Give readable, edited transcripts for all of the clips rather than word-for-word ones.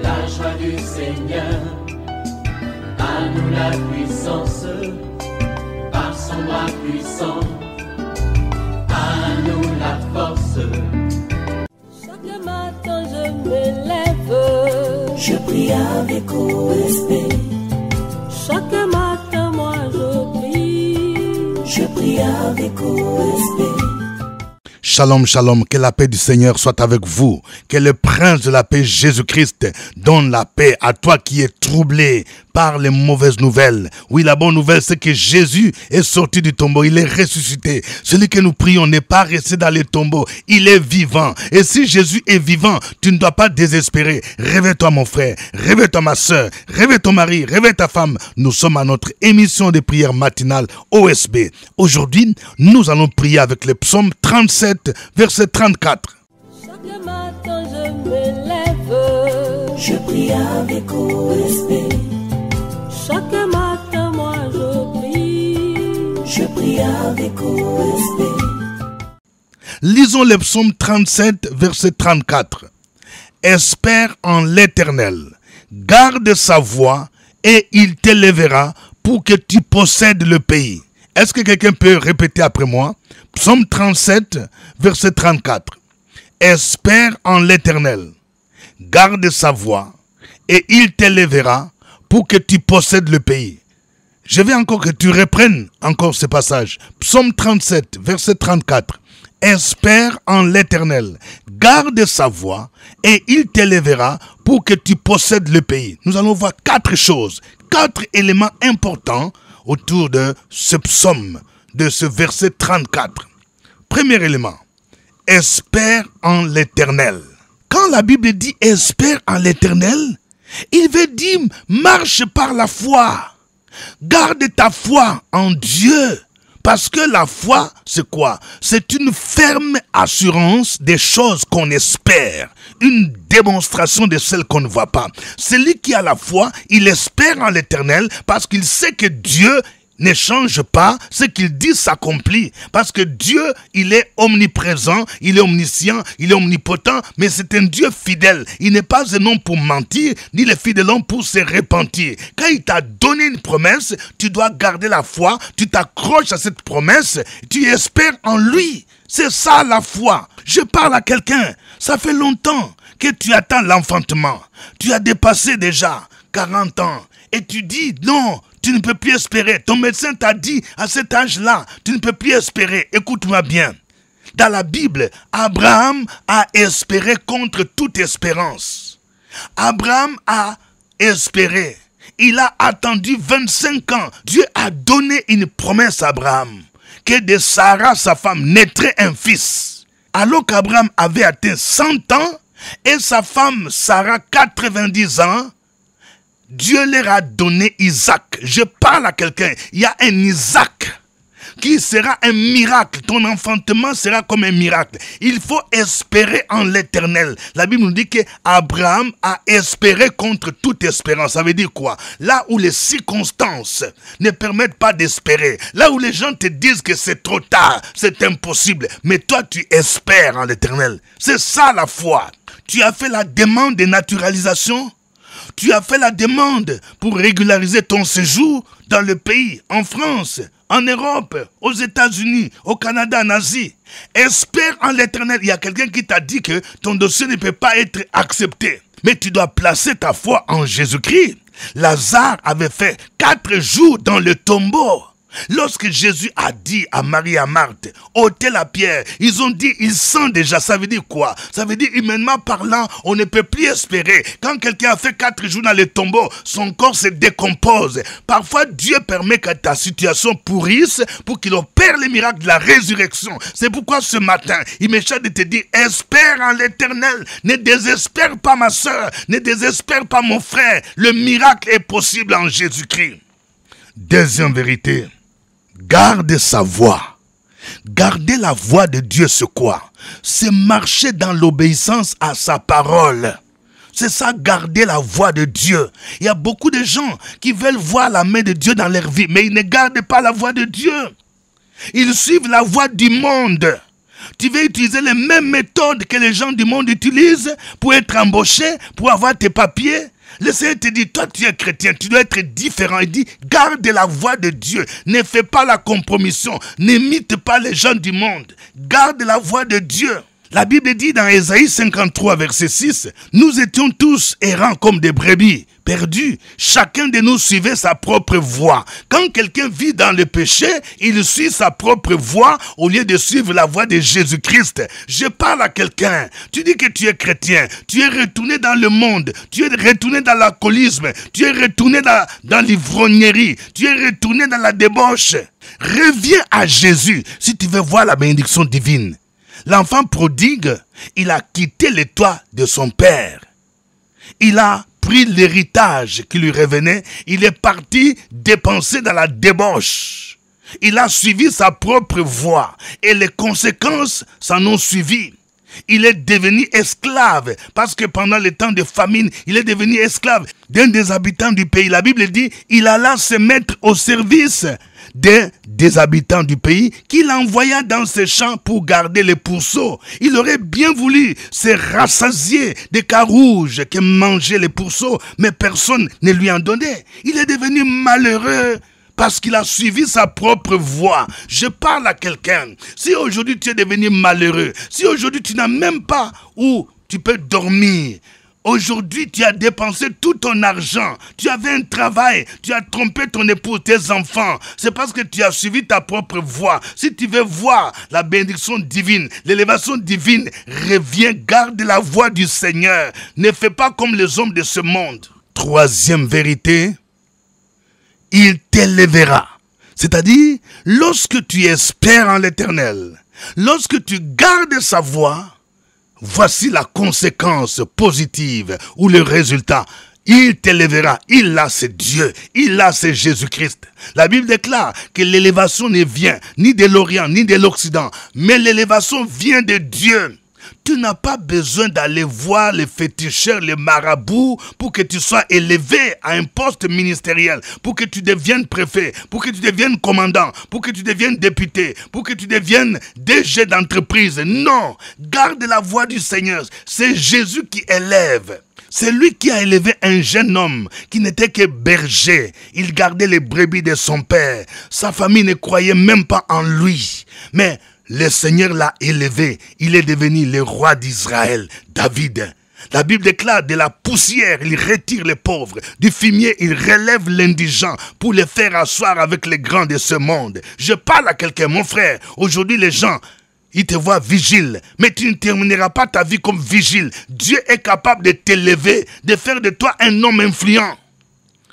la joie du Seigneur. À nous la puissance, par son bras puissant. À nous la force. Chaque matin je me lève, je prie avec OSB. Chaque matin moi je prie avec OSB. Shalom, shalom, que la paix du Seigneur soit avec vous, que le prince de la paix Jésus-Christ donne la paix à toi qui es troublé par les mauvaises nouvelles. Oui, la bonne nouvelle, c'est que Jésus est sorti du tombeau, il est ressuscité. Celui que nous prions n'est pas resté dans les tombeaux, il est vivant. Et si Jésus est vivant, tu ne dois pas désespérer. Réveille-toi mon frère, réveille-toi ma soeur, réveille ton mari, réveille ta femme. Nous sommes à notre émission de prière matinale OSB. Aujourd'hui, nous allons prier avec le psaume 37, verset 34. Chaque matin je me lève, je prie avec OSB. Chaque matin moi je prie avec OSB. Lisons le psaume 37, verset 34. Espère en l'Éternel, garde sa voie et il t'élèvera pour que tu possèdes le pays. Est-ce que quelqu'un peut répéter après moi? Psaume 37, verset 34. Espère en l'Éternel, garde sa voie et il t'élèvera pour que tu possèdes le pays. Je veux encore que tu reprennes encore ce passage. Psaume 37, verset 34. Espère en l'Éternel, garde sa voie et il t'élèvera pour que tu possèdes le pays. Nous allons voir 4 choses, 4 éléments importants autour de ce psaume, de ce verset 34. Premier élément, espère en l'Éternel. Quand la Bible dit espère en l'Éternel, il veut dire marche par la foi. Garde ta foi en Dieu. Parce que la foi, c'est quoi? C'est une ferme assurance des choses qu'on espère. Une démonstration de celles qu'on ne voit pas. Celui qui a la foi, il espère en l'Éternel parce qu'il sait que Dieu ne change pas, ce qu'il dit s'accomplit. Parce que Dieu, il est omniprésent, il est omniscient, il est omnipotent, mais c'est un Dieu fidèle. Il n'est pas un homme pour mentir, ni le fils de l'homme pour se repentir. Quand il t'a donné une promesse, tu dois garder la foi, tu t'accroches à cette promesse, tu espères en lui. C'est ça la foi. Je parle à quelqu'un, ça fait longtemps que tu attends l'enfantement. Tu as dépassé déjà 40 ans et tu dis non, tu ne peux plus espérer. Ton médecin t'a dit à cet âge-là, tu ne peux plus espérer. Écoute-moi bien. Dans la Bible, Abraham a espéré contre toute espérance. Abraham a espéré. Il a attendu 25 ans. Dieu a donné une promesse à Abraham, que de Sarah, sa femme, naîtrait un fils. Alors qu'Abraham avait atteint 100 ans et sa femme Sarah 90 ans, Dieu leur a donné Isaac. Je parle à quelqu'un. Il y a un Isaac qui sera un miracle. Ton enfantement sera comme un miracle. Il faut espérer en l'Éternel. La Bible nous dit qu'Abraham a espéré contre toute espérance. Ça veut dire quoi? Là où les circonstances ne permettent pas d'espérer, là où les gens te disent que c'est trop tard, c'est impossible, mais toi tu espères en l'Éternel. C'est ça la foi. Tu as fait la demande de naturalisation. Tu as fait la demande pour régulariser ton séjour dans le pays, en France, en Europe, aux États-Unis, au Canada, en Asie. Espère en l'Éternel. Il y a quelqu'un qui t'a dit que ton dossier ne peut pas être accepté. Mais tu dois placer ta foi en Jésus-Christ. Lazare avait fait 4 jours dans le tombeau. Lorsque Jésus a dit à Marie et à Marthe, ôtez la pierre, ils ont dit, ils sentent déjà. Ça veut dire quoi? Ça veut dire, humainement parlant, on ne peut plus espérer. Quand quelqu'un a fait 4 jours dans le tombeau, son corps se décompose. Parfois, Dieu permet que ta situation pourrisse pour qu'il opère les miracles de la résurrection. C'est pourquoi ce matin, il m'échappe de te dire, espère en l'Éternel. Ne désespère pas ma soeur, ne désespère pas mon frère. Le miracle est possible en Jésus-Christ. Deuxième vérité. Garde sa voix. Garder la voix de Dieu, c'est quoi? C'est marcher dans l'obéissance à sa parole. C'est ça, garder la voix de Dieu. Il y a beaucoup de gens qui veulent voir la main de Dieu dans leur vie, mais ils ne gardent pas la voix de Dieu. Ils suivent la voix du monde. Tu veux utiliser les mêmes méthodes que les gens du monde utilisent pour être embauché, pour avoir tes papiers. Le Seigneur te dit, toi tu es chrétien, tu dois être différent. Il dit, garde la voie de Dieu. Ne fais pas la compromission. N'imite pas les gens du monde. Garde la voie de Dieu. La Bible dit dans Ésaïe 53, verset 6, « Nous étions tous errants comme des brebis, perdus. Chacun de nous suivait sa propre voie. » Quand quelqu'un vit dans le péché, il suit sa propre voie au lieu de suivre la voie de Jésus-Christ. Je parle à quelqu'un. Tu dis que tu es chrétien. Tu es retourné dans le monde. Tu es retourné dans l'alcoolisme. Tu es retourné dans l'ivrognerie. Tu es retourné dans la débauche. Reviens à Jésus si tu veux voir la bénédiction divine. L'enfant prodigue, il a quitté le toit de son père. Il a pris l'héritage qui lui revenait. Il est parti dépenser dans la débauche. Il a suivi sa propre voie et les conséquences s'en ont suivi. Il est devenu esclave parce que pendant les temps de famine, il est devenu esclave d'un des habitants du pays. La Bible dit, il alla se mettre au service des habitants du pays qu'il envoya dans ses champs pour garder les pourceaux. Il aurait bien voulu se rassasier des carouges que mangeaient les pourceaux, mais personne ne lui en donnait. Il est devenu malheureux parce qu'il a suivi sa propre voie. Je parle à quelqu'un. Si aujourd'hui tu es devenu malheureux, si aujourd'hui tu n'as même pas où tu peux dormir, aujourd'hui, tu as dépensé tout ton argent. Tu avais un travail. Tu as trompé ton époux, tes enfants. C'est parce que tu as suivi ta propre voie. Si tu veux voir la bénédiction divine, l'élévation divine, reviens, garde la voie du Seigneur. Ne fais pas comme les hommes de ce monde. Troisième vérité, il t'élèvera. C'est-à-dire, lorsque tu espères en l'Éternel, lorsque tu gardes sa voie, voici la conséquence positive ou le résultat. Il t'élèvera. Il là, c'est Dieu. Il là, c'est Jésus-Christ. La Bible déclare que l'élévation ne vient ni de l'Orient ni de l'Occident, mais l'élévation vient de Dieu. Tu n'as pas besoin d'aller voir les féticheurs, les marabouts pour que tu sois élevé à un poste ministériel, pour que tu deviennes préfet, pour que tu deviennes commandant, pour que tu deviennes député, pour que tu deviennes DG d'entreprise. Non, garde la voie du Seigneur. C'est Jésus qui élève. C'est lui qui a élevé un jeune homme qui n'était que berger. Il gardait les brebis de son père. Sa famille ne croyait même pas en lui. Mais le Seigneur l'a élevé. Il est devenu le roi d'Israël, David. La Bible déclare, de la poussière, il retire les pauvres. Du fumier, il relève l'indigent pour les faire asseoir avec les grands de ce monde. Je parle à quelqu'un, mon frère. Aujourd'hui, les gens, ils te voient vigile, mais tu ne termineras pas ta vie comme vigile. Dieu est capable de t'élever, de faire de toi un homme influent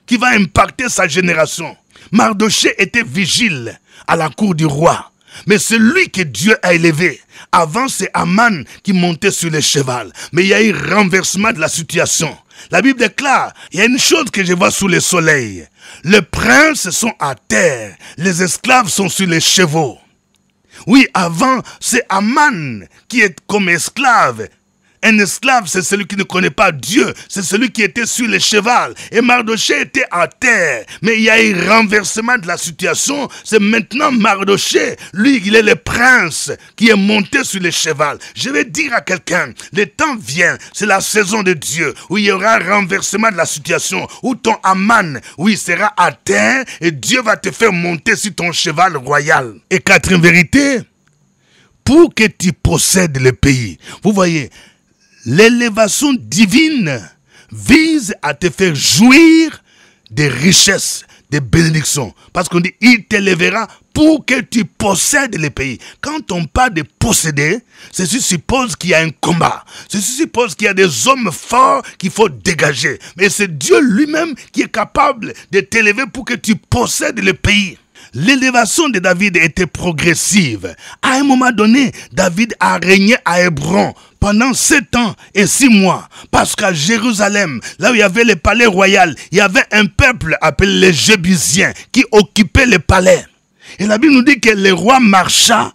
qui va impacter sa génération. Mardochée était vigile à la cour du roi. Mais c'est lui que Dieu a élevé. Avant, c'est Aman qui montait sur le cheval. Mais il y a eu renversement de la situation. La Bible déclare, il y a une chose que je vois sous le soleil. Les princes sont à terre. Les esclaves sont sur les chevaux. Oui, avant, c'est Aman qui est comme esclave. Un esclave, c'est celui qui ne connaît pas Dieu. C'est celui qui était sur le cheval. Et Mardochée était à terre. Mais il y a eu renversement de la situation. C'est maintenant Mardochée. Lui, il est le prince qui est monté sur le cheval. Je vais dire à quelqu'un, le temps vient. C'est la saison de Dieu. Où il y aura un renversement de la situation. Où ton Aman, oui, sera à terre. Et Dieu va te faire monter sur ton cheval royal. Et quatrième vérité, pour que tu possèdes le pays. Vous voyez, l'élévation divine vise à te faire jouir des richesses, des bénédictions. Parce qu'on dit, il t'élèvera pour que tu possèdes le pays. Quand on parle de posséder, ceci suppose qu'il y a un combat. Ceci suppose qu'il y a des hommes forts qu'il faut dégager. Mais c'est Dieu lui-même qui est capable de t'élever pour que tu possèdes le pays. L'élévation de David était progressive. À un moment donné, David a régné à Hébron pendant 7 ans et 6 mois. Parce qu'à Jérusalem, là où il y avait le palais royal, il y avait un peuple appelé les Jébusiens qui occupait le palais. Et la Bible nous dit que le roi marcha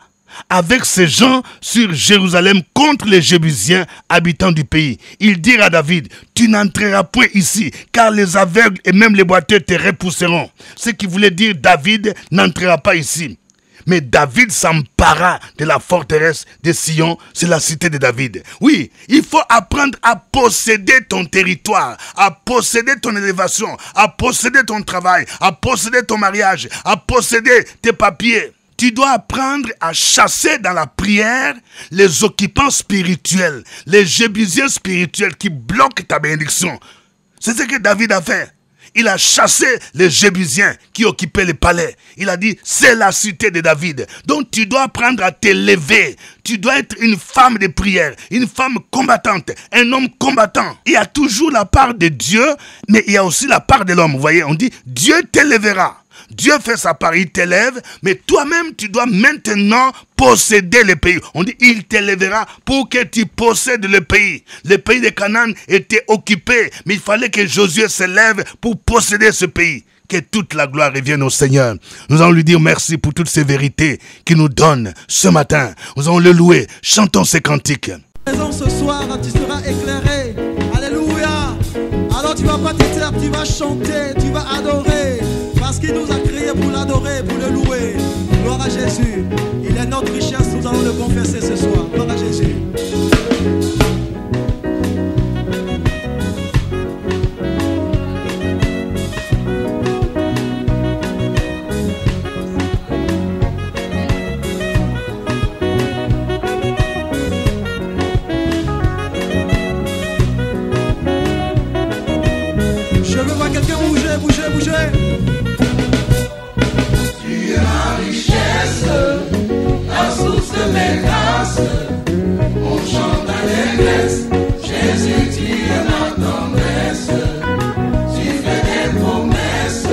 avec ses gens sur Jérusalem contre les Jébusiens, habitants du pays. Il dit à David, tu n'entreras point ici, car les aveugles et même les boiteux te repousseront. Ce qui voulait dire, David n'entrera pas ici. Mais David s'empara de la forteresse de Sion, c'est la cité de David. Oui, il faut apprendre à posséder ton territoire, à posséder ton élévation, à posséder ton travail, à posséder ton mariage, à posséder tes papiers. Tu dois apprendre à chasser dans la prière les occupants spirituels, les jébusiens spirituels qui bloquent ta bénédiction. C'est ce que David a fait. Il a chassé les Jébusiens qui occupaient les palais. Il a dit, c'est la cité de David. Donc tu dois apprendre à t'élever. Tu dois être une femme de prière, une femme combattante, un homme combattant. Il y a toujours la part de Dieu, mais il y a aussi la part de l'homme. Vous voyez, on dit, Dieu t'élèvera. Dieu fait sa part, il t'élève, mais toi-même, tu dois maintenant posséder le pays. On dit, il t'élèvera pour que tu possèdes le pays. Le pays de Canaan était occupé, mais il fallait que Josué s'élève pour posséder ce pays. Que toute la gloire revienne au Seigneur. Nous allons lui dire merci pour toutes ces vérités qu'il nous donne ce matin. Nous allons le louer. Chantons ces cantiques. Ce soir, tu seras éclairé. Alléluia. Alors tu vas pas te taire, tu vas chanter, tu vas adorer. Parce qu'il nous a créés pour l'adorer, pour le louer. Gloire à Jésus. Il est notre richesse, nous allons le confesser ce soir. Gloire à Jésus. Je veux voir quelqu'un bouger, bouger, bouger. Tu es ma richesse, la source de mes grâces. On chante d'allégresse, Jésus, tu es ma tendresse. Tu fais des promesses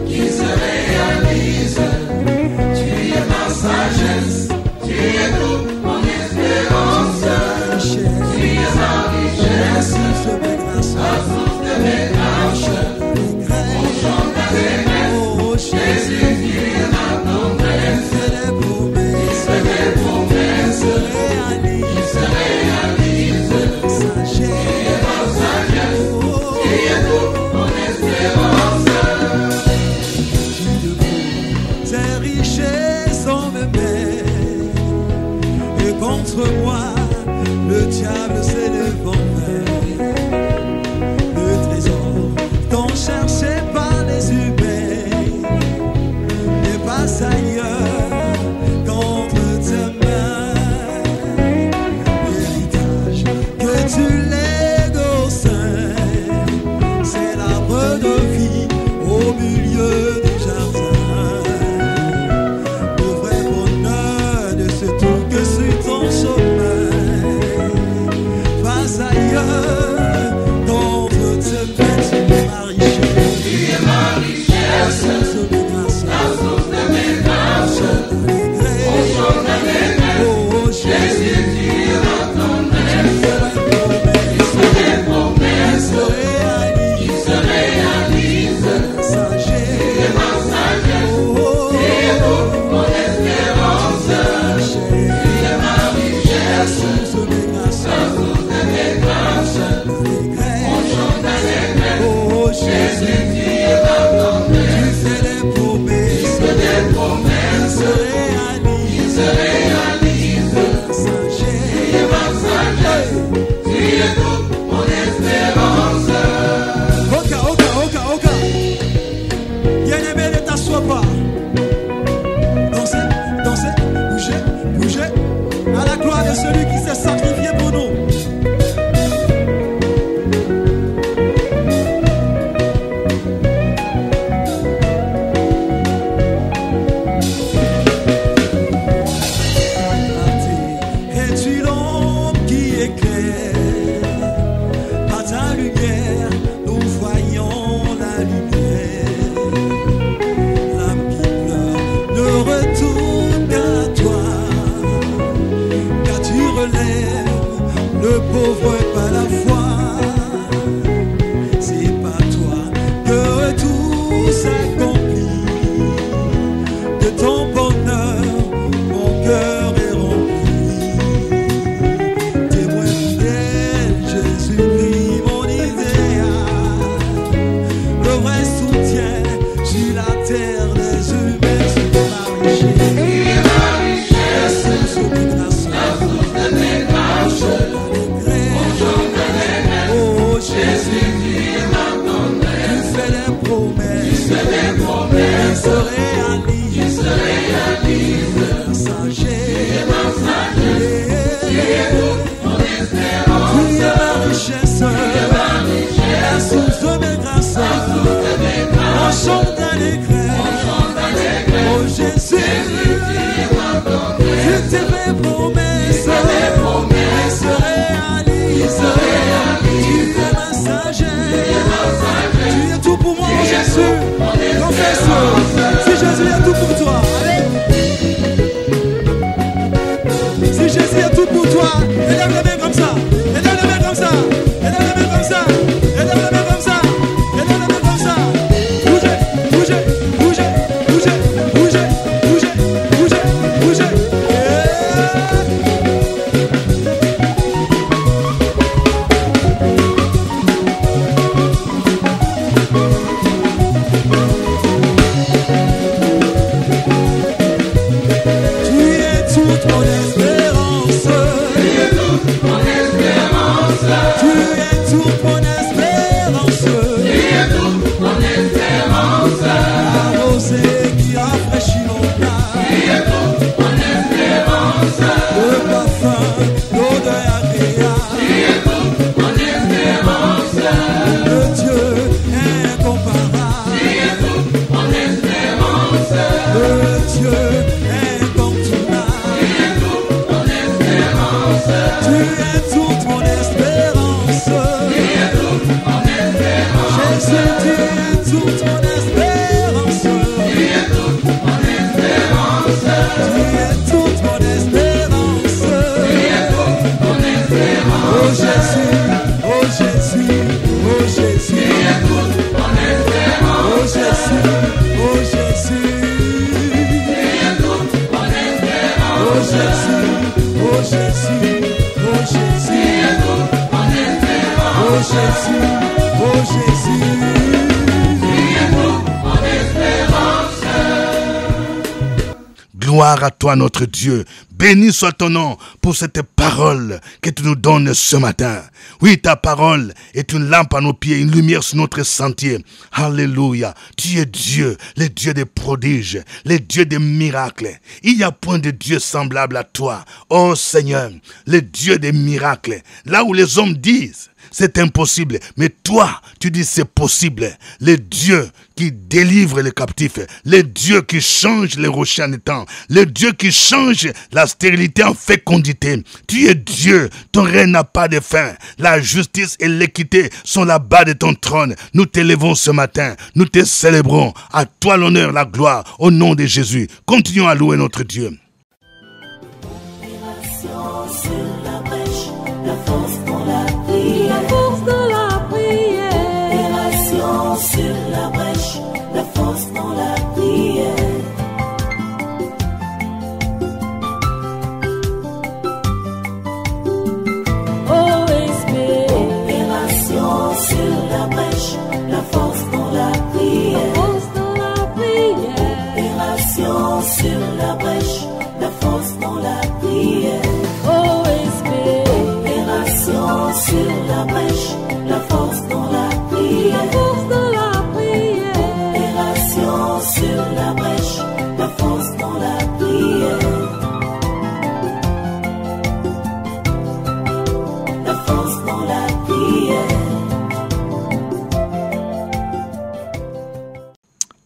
qui se réalisent. Tu es ma sagesse, tu es toute mon espérance. Tu es ma richesse, la source de mes grâces. On chante d'allégresse, Jésus, tu es ma tendresse. Il se fait des promesses qui se réalisent. Tu es ma sagesse, tu es toute mon espérance. Tes richesses en me met, et contre moi, le diable s'élève en vain. Le trésor tant cherché par les humains n'est pas ailleurs qu'entre tes mains. L'héritage que tu lègues au sein, c'est l'arbre de vie au milieu du jardin. Le vrai bonheur de ce tout que sur ton chemin, pas ailleurs qu'entre tes mains. Tu es ma richesse, la source de mes grâces. On chante d'allégresse, Jésus, tu es ma tendresse. Il se fait des promesses qui se réalisent. Tu es ma sagesse, tu es toute mon espérance. Tu es ma richesse, la source de mes grâces. On chante d'allégresse, Jésus, tu es ma tendresse. Tu fais des promesses, Il fait des promesses qui se réalisent. Tu es ma sagesse, tu es toute mon espérance. Oka. Bien-aimé, ne t'assois pas. Dansez, bougez. À la gloire de celui qui s'est sacrifié pour nous. Oh Jésus, oh Jésus, oh Jésus. Oh Jésus, oh Jésus. Oh Jésus, oh Jésus, oh Jésus. Oh Jésus, oh Jésus. Gloire à toi notre Dieu. Béni soit ton nom pour cette parole que tu nous donnes ce matin. Oui, ta parole est une lampe à nos pieds, une lumière sur notre sentier. Alléluia. Tu es Dieu, le Dieu des prodiges, le Dieu des miracles. Il n'y a point de Dieu semblable à toi. Oh Seigneur, le Dieu des miracles. Là où les hommes disent c'est impossible, mais toi, tu dis c'est possible. Le Dieu qui délivre les captifs, le Dieu qui change les rochers en étang, le Dieu qui change la stérilité en fécondité. Tu es Dieu, ton règne n'a pas de fin. La justice et l'équité sont là-bas de ton trône. Nous t'élevons ce matin, nous te célébrons. À toi l'honneur, la gloire, au nom de Jésus. Continuons à louer notre Dieu. Sur la brèche, la force dans la prière. OSB. Opération sur la brèche, la force dans la prière. Opération sur la brèche, la force dans la prière. OSB. Opération sur la brèche, la force dans la prière. Sur la brèche, la force dans la prière. La force dans la prière.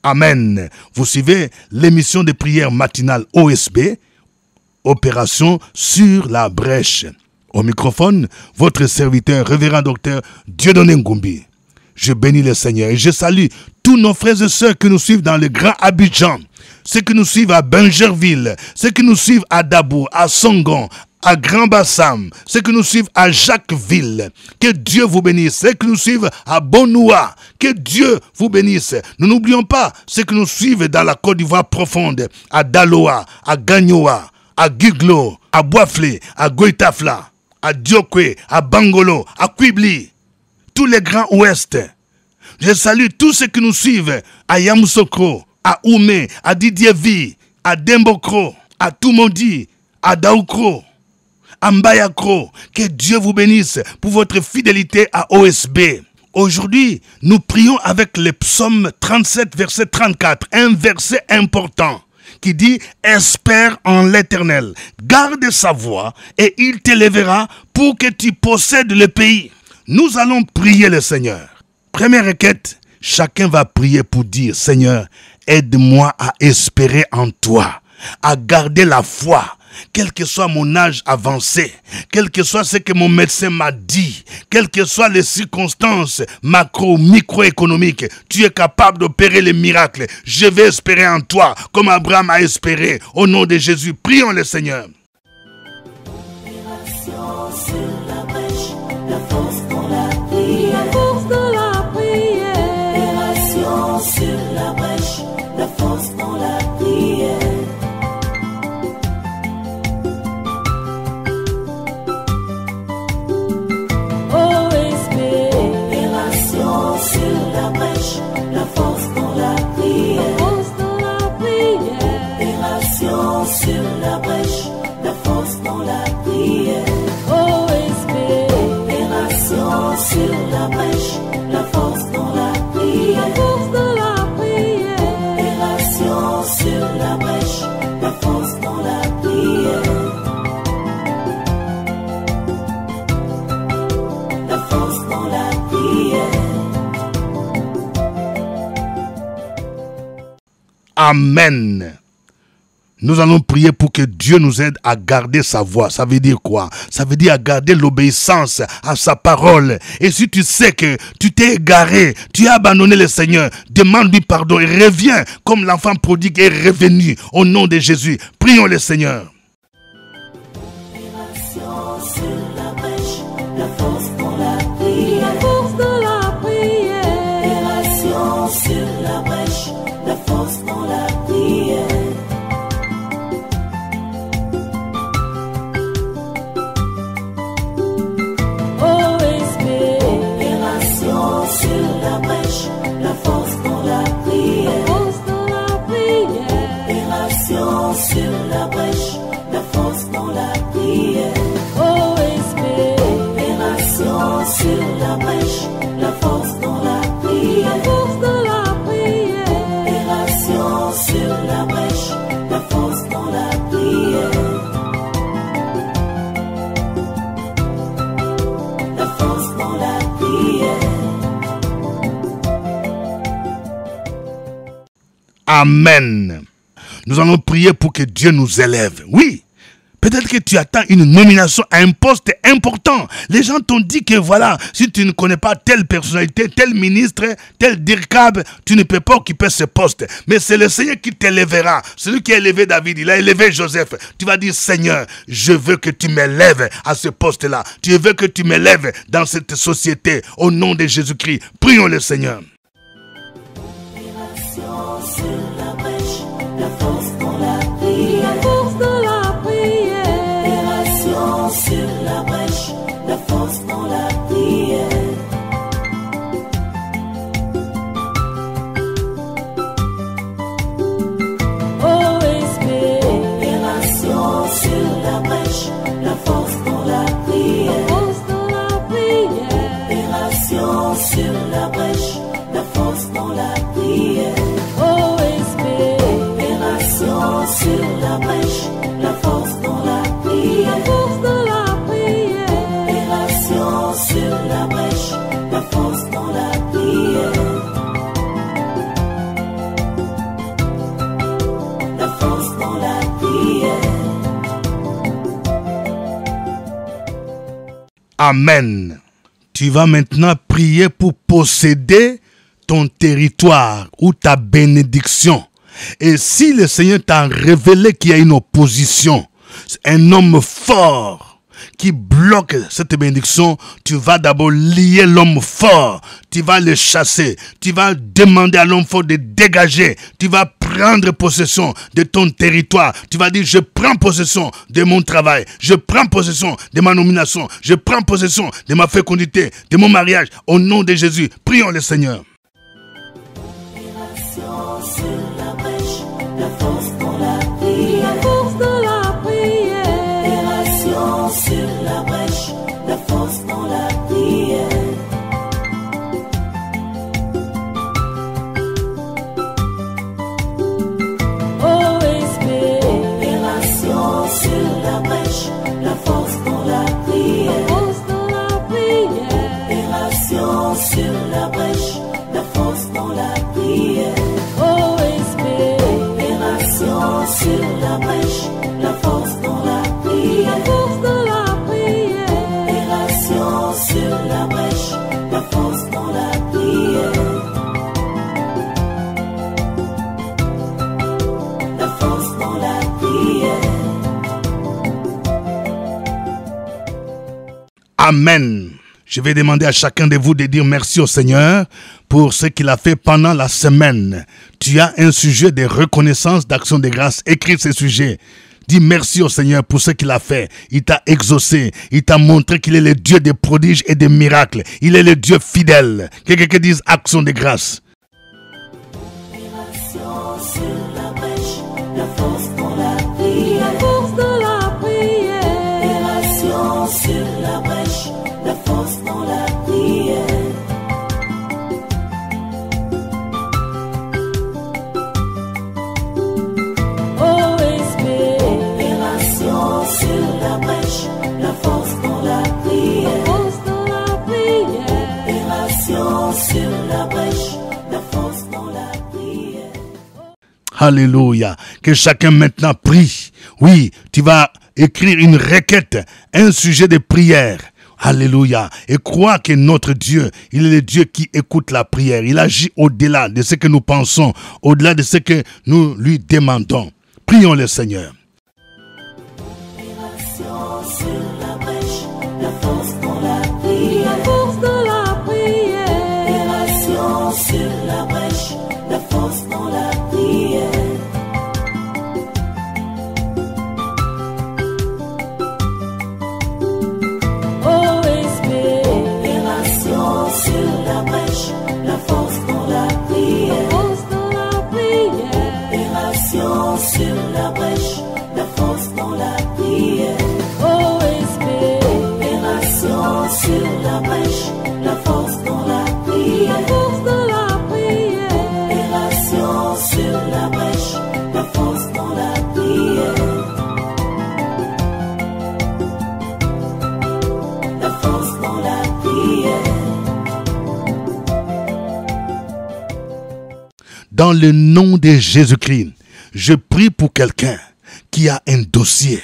Amen. Vous suivez l'émission de prière matinale OSB, Opération sur la brèche. Au microphone, votre serviteur, révérend docteur Dieudonné Ngumbi. Je bénis le Seigneur et je salue tous nos frères et sœurs qui nous suivent dans le Grand Abidjan, ceux qui nous suivent à Bingerville, ceux qui nous suivent à Dabou, à Songon, à Grand Bassam, ceux qui nous suivent à Jacquesville. Que Dieu vous bénisse. Ceux qui nous suivent à Bonoua, que Dieu vous bénisse. Nous n'oublions pas ceux qui nous suivent dans la Côte d'Ivoire profonde, à Daloa, à Gagnoa, à Giglo, à Boisflé, à Goitafla, à Diokwe, à Bangolo, à Kwibli. Tous les grands ouest. Je salue tous ceux qui nous suivent à Yamoussoukro, à Oumé, à Didievi, à Dembokro, à Toumondi, à Daoukro, à Mbayakro. Que Dieu vous bénisse pour votre fidélité à OSB. Aujourd'hui, nous prions avec le psaume 37, verset 34, un verset important qui dit « Espère en l'Éternel, garde sa voie et il t'élèvera pour que tu possèdes le pays. » Nous allons prier le Seigneur. Première requête, chacun va prier pour dire, Seigneur, aide-moi à espérer en toi, à garder la foi, quel que soit mon âge avancé, quel que soit ce que mon médecin m'a dit, quelles que soient les circonstances macro, microéconomiques, tu es capable d'opérer les miracles. Je vais espérer en toi, comme Abraham a espéré. Au nom de Jésus, prions le Seigneur. La force dans la prière. Opération sur la brèche, la force dans la prière. OSB. Opération sur la brèche, la force dans la prière. Opération sur la brèche, la force dans la prière. Sur la brèche, la force dans la prière. Opération sur la brèche, la force dans la prière. La force dans la prière. Amen. Nous allons prier pour que Dieu nous aide à garder sa voix. Ça veut dire quoi? Ça veut dire à garder l'obéissance à sa parole. Et si tu sais que tu t'es égaré, tu as abandonné le Seigneur, demande-lui pardon et reviens comme l'enfant prodigue est revenu. Au nom de Jésus, prions le Seigneur. Opération sur la brèche, la brèche, la force dans la prière. La force dans la prière. Opération sur la brèche, la force dans la prière. La force dans la prière. Amen. Nous allons prier pour que Dieu nous élève. Oui. Peut-être que tu attends une nomination à un poste important. Les gens t'ont dit que voilà, si tu ne connais pas telle personnalité, tel ministre, tel DIRCAB, tu ne peux pas occuper ce poste. Mais c'est le Seigneur qui t'élèvera. Celui qui a élevé David, il a élevé Joseph. Tu vas dire, Seigneur, je veux que tu m'élèves à ce poste-là. Tu veux que tu m'élèves dans cette société. Au nom de Jésus-Christ, prions le Seigneur. Opération sur la brèche, la force dans la prière. La force dans la prière. Opération sur la brèche, la force dans la prière. OSP. Opération sur la brèche, la force dans la prière. La force dans la prière. Opération sur la brèche, la force dans la prière. OSP. Opération sur la brèche, la force dans la prière. La force dans la prière. Opération sur la brèche, la force dans la prière. La force dans la prière. Amen. Tu vas maintenant prier pour posséder ton territoire ou ta bénédiction. Et si le Seigneur t'a révélé qu'il y a une opposition, un homme fort qui bloque cette bénédiction, tu vas d'abord lier l'homme fort, tu vas le chasser, tu vas demander à l'homme fort de dégager, tu vas prendre possession de ton territoire, tu vas dire je prends possession de mon travail, je prends possession de ma nomination, je prends possession de ma fécondité, de mon mariage, au nom de Jésus, prions le Seigneur. Opération sur la brèche, la force dans la prière. La force dans la prière. Opération sur la brèche, la force dans la prière. OSP. Opération sur la brèche, la force dans la prière. La force dans la prière. Opération sur la brèche, la force dans la prière. OSP. Opération sur la brèche, la force dans la prière. La force dans la prière. Opération sur la brèche, la force dans la prière. La force dans la prière. Amen. Je vais demander à chacun de vous de dire merci au Seigneur pour ce qu'il a fait pendant la semaine. Tu as un sujet de reconnaissance, d'action de grâce. Écris ce sujet. Dis merci au Seigneur pour ce qu'il a fait. Il t'a exaucé. Il t'a montré qu'il est le Dieu des prodiges et des miracles. Il est le Dieu fidèle. Que quelqu'un dise action de grâce. Opération sur la brèche, la force dans la prière. La force dans la prière. Opération sur la brèche, la force dans la prière. OSP. Opération sur la brèche, la force dans la prière. La force dans la prière. Opération sur la brèche, la force dans la prière. Alléluia. Que chacun maintenant prie. Oui, tu vas écrire une requête, un sujet de prière. Alléluia. Et crois que notre Dieu, il est le Dieu qui écoute la prière. Il agit au-delà de ce que nous pensons, au-delà de ce que nous lui demandons. Prions le Seigneur. Opération sur la brèche, la force dans la prière. La force dans la prière. Opération sur la brèche, la force dans la prière. OSP. Opération sur la brèche, la force dans la prière. La force dans la prière. Opération sur la brèche, Opération sur la brèche, la force dans la prière. La force dans la prière. Opération sur la brèche, la force dans la prière. La force dans la prière. Dans le nom de Jésus-Christ, je prie pour quelqu'un qui a un dossier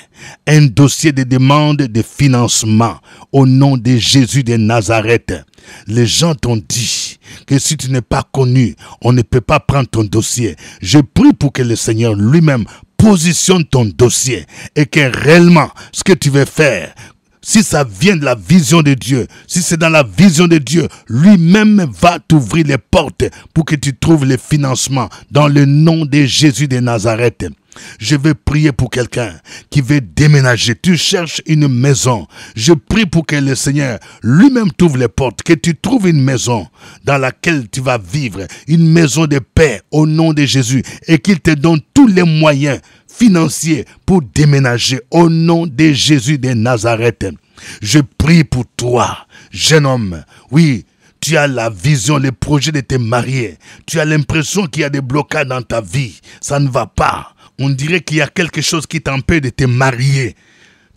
de demande de financement au nom de Jésus de Nazareth. Les gens t'ont dit que si tu n'es pas connu, on ne peut pas prendre ton dossier. Je prie pour que le Seigneur lui-même positionne ton dossier et que réellement ce que tu veux faire, si ça vient de la vision de Dieu, si c'est dans la vision de Dieu, lui-même va t'ouvrir les portes pour que tu trouves le financement dans le nom de Jésus de Nazareth. Je vais prier pour quelqu'un qui veut déménager. Tu cherches une maison. Je prie pour que le Seigneur lui-même t'ouvre les portes, que tu trouves une maison dans laquelle tu vas vivre, une maison de paix au nom de Jésus et qu'il te donne tous les moyens financiers pour déménager au nom de Jésus de Nazareth. Je prie pour toi, jeune homme. Oui, tu as la vision, le projet de te marier. Tu as l'impression qu'il y a des blocages dans ta vie. Ça ne va pas. On dirait qu'il y a quelque chose qui t'empêche de te marier.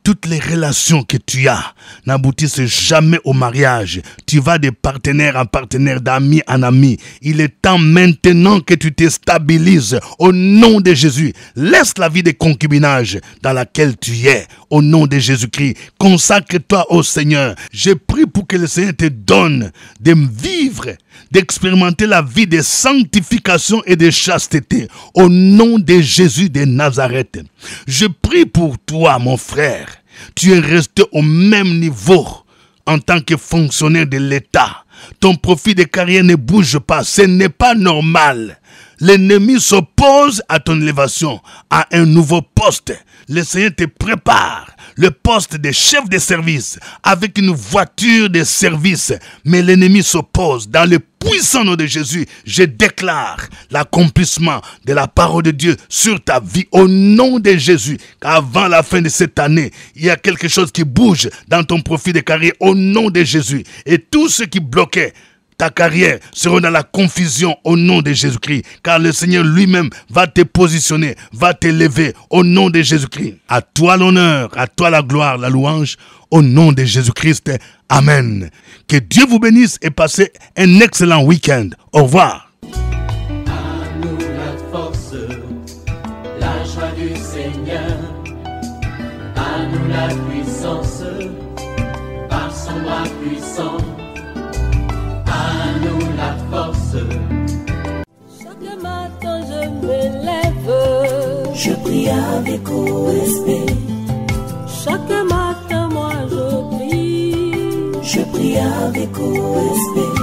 Toutes les relations que tu as n'aboutissent jamais au mariage. Tu vas de partenaire en partenaire, d'ami en ami. Il est temps maintenant que tu te stabilises au nom de Jésus. Laisse la vie de concubinage dans laquelle tu es au nom de Jésus-Christ. Consacre-toi au Seigneur. Je prie pour que le Seigneur te donne de vivre, d'expérimenter la vie de sanctification et de chasteté au nom de Jésus de Nazareth. Je prie pour toi, mon frère. Tu es resté au même niveau en tant que fonctionnaire de l'État. Ton profil de carrière ne bouge pas. Ce n'est pas normal. L'ennemi s'oppose à ton élévation, à un nouveau poste. Le Seigneur te prépare le poste de chef de service avec une voiture de service. Mais l'ennemi s'oppose. Dans le puissant nom de Jésus, je déclare l'accomplissement de la parole de Dieu sur ta vie au nom de Jésus. Qu'avant la fin de cette année, il y a quelque chose qui bouge dans ton profil de carrière au nom de Jésus. Et tout ce qui bloquait ta carrière sera dans la confusion au nom de Jésus-Christ. Car le Seigneur lui-même va te positionner, va t'élever au nom de Jésus-Christ. À toi l'honneur, à toi la gloire, la louange, au nom de Jésus-Christ. Amen. Que Dieu vous bénisse et passez un excellent week-end. Au revoir. À nous la force, la joie du Seigneur. À nous la puissance, par son bras puissant. À nous la force. Chaque matin je me lève, je prie avec OSP. Chaque matin moi je prie avec OSP.